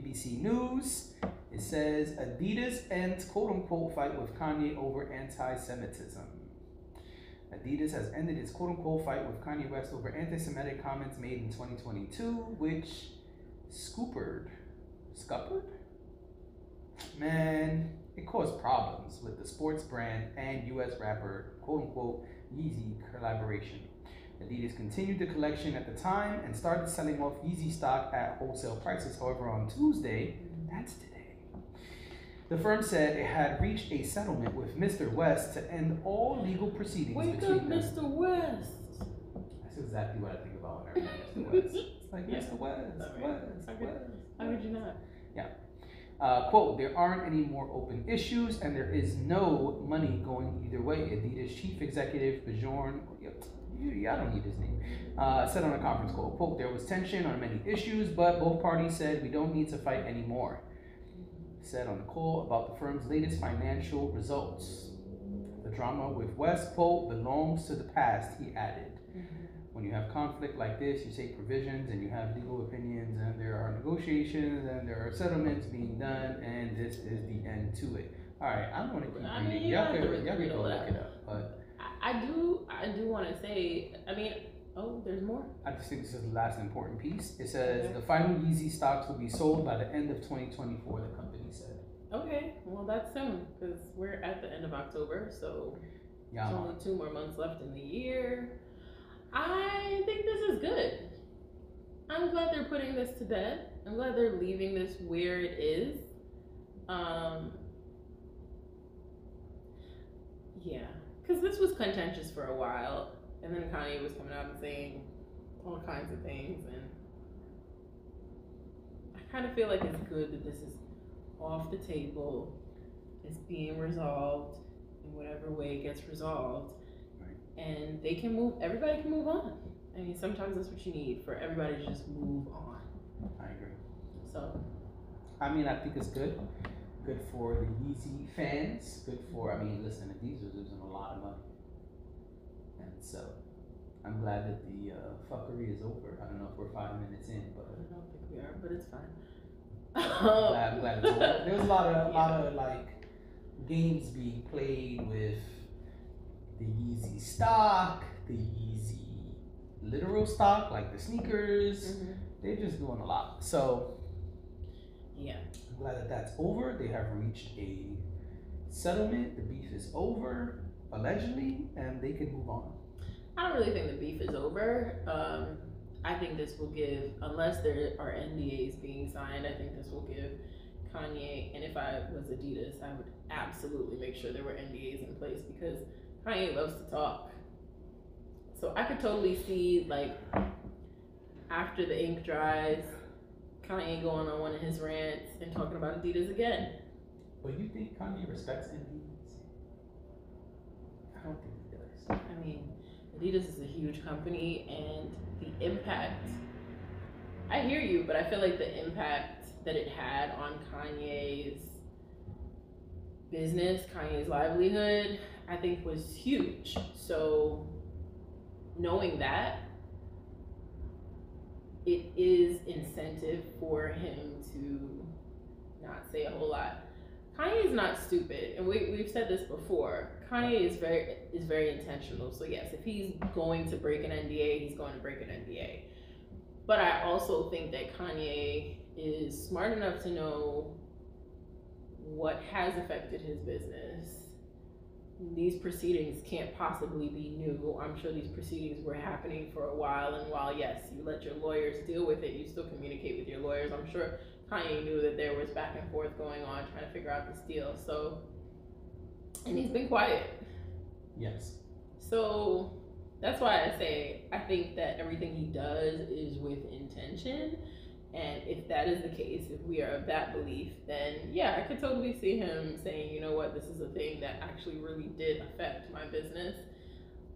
BBC News. It says Adidas ends quote-unquote fight with Kanye over anti-Semitism. Adidas has ended its quote-unquote fight with Kanye West over anti-Semitic comments made in 2022, which scuppered? Man, it caused problems with the sports brand and US rapper quote-unquote Yeezy collaboration. Adidas continued the collection at the time and started selling off Yeezy stock at wholesale prices. However, on Tuesday, that's today, the firm said it had reached a settlement with Mr. West to end all legal proceedings between them. Wake up, Mr. West. That's exactly what I think about when I hear Mr. West. It's like, Mr. West. How could you not? Yeah. Quote, there aren't any more open issues and there is no money going either way. Adidas chief executive Bjorn, I don't need his name, said on a conference call, quote, there was tension on many issues, but both parties said we don't need to fight anymore. Said on the call about the firm's latest financial results. The drama with West, quote, belongs to the past, he added. When you have conflict like this, you take provisions and you have legal opinions and there are negotiations and there are settlements being done and this is the end to it. All right, I don't want to keep reading. Y'all can go look it up. But I do want to say, there's more? I just think this is the last important piece. It says the final Yeezy stocks will be sold by the end of 2024, the company said. Okay, well that's soon because we're at the end of October, so there's only 2 more months left in the year. I think this is good. I'm glad they're putting this to bed. I'm glad they're leaving this where it is. Yeah, because this was contentious for a while, and then Kanye was coming out and saying all kinds of things, and I kind of feel like it's good that this is off the table. It's being resolved in whatever way it gets resolved. And they can move, everybody can move on. I mean, sometimes that's what you need, for everybody to just move on. I agree. So, I mean, I think it's good. Good for the Yeezy fans. Good for, listen, Adidas is losing a lot of money. And so, I'm glad that the fuckery is over. I don't know if we're 5 minutes in, but I don't think we are, but it's fine. I'm glad it's over. There's a lot of like games being played with the Yeezy stock, the Yeezy literal stock, like the sneakers. They're just doing a lot. So, yeah, I'm glad that that's over. They have reached a settlement. The beef is over, allegedly, and they can move on. I don't really think the beef is over. I think this will give, unless there are NDAs being signed, I think this will give Kanye, and if I was Adidas, I would absolutely make sure there were NDAs in place because Kanye loves to talk. So I could totally see, like, after the ink dries, Kanye going on one of his rants and talking about Adidas again. But you think Kanye respects Adidas? I don't think he does. I mean, Adidas is a huge company, and the impact, I hear you, but I feel like the impact that it had on Kanye's business, Kanye's livelihood, I think was huge. So knowing that, it is incentive for him to not say a whole lot. Kanye is not stupid, and we've said this before. Kanye is very intentional. So yes, if he's going to break an NDA, he's going to break an NDA. But I also think that Kanye is smart enough to know what has affected his business. These proceedings can't possibly be new. I'm sure these proceedings were happening for a while, and while yes, you let your lawyers deal with it, you still communicate with your lawyers. I'm sure Kanye knew that there was back and forth going on trying to figure out this deal. So, and he's been quiet. Yes. So that's why I say I think that everything he does is with intention. And if that is the case, if we are of that belief, then yeah, I could totally see him saying, you know what, this is a thing that actually really did affect my business.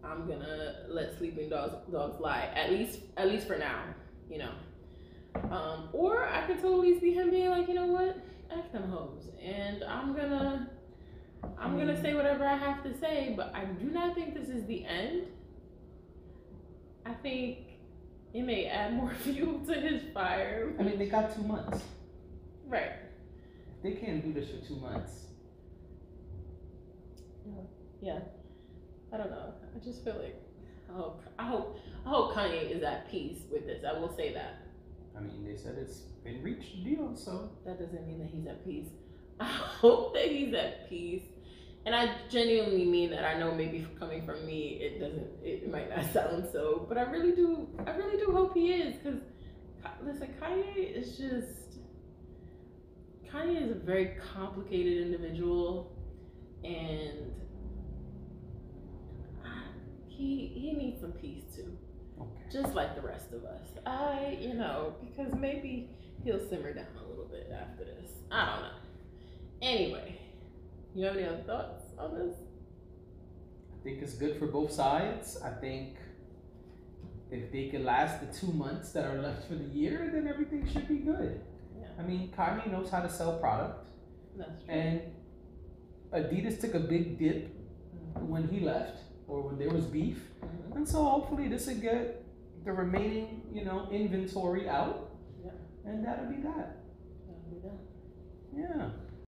I'm gonna let sleeping dogs lie, at least for now, you know. Or I could totally see him being like, you know what, F them hoes, and I'm gonna say whatever I have to say, but I do not think this is the end. I think it may add more fuel to his fire. I mean, they got 2 months. Right. They can't do this for 2 months. Yeah. I don't know. I just feel like I hope Kanye is at peace with this. I will say that. I mean, they said it's been reached a deal, so That doesn't mean that he's at peace. I hope that he's at peace. And I genuinely mean that. I know maybe coming from me, it might not sound so, but I really do hope he is. Because, listen, Kanye is a very complicated individual, and he needs some peace too. okay. Just like the rest of us. Because maybe he'll simmer down a little bit after this. I don't know. Anyway, you have any other thoughts on this? I think it's good for both sides. I think if they can last the 2 months that are left for the year, then everything should be good. Yeah. I mean, Kanye knows how to sell product. That's true. And Adidas took a big dip when he left, or when there was beef. Mm-hmm. And so hopefully this will get the remaining, inventory out. Yeah. And that'll be that. That'll be that. Yeah.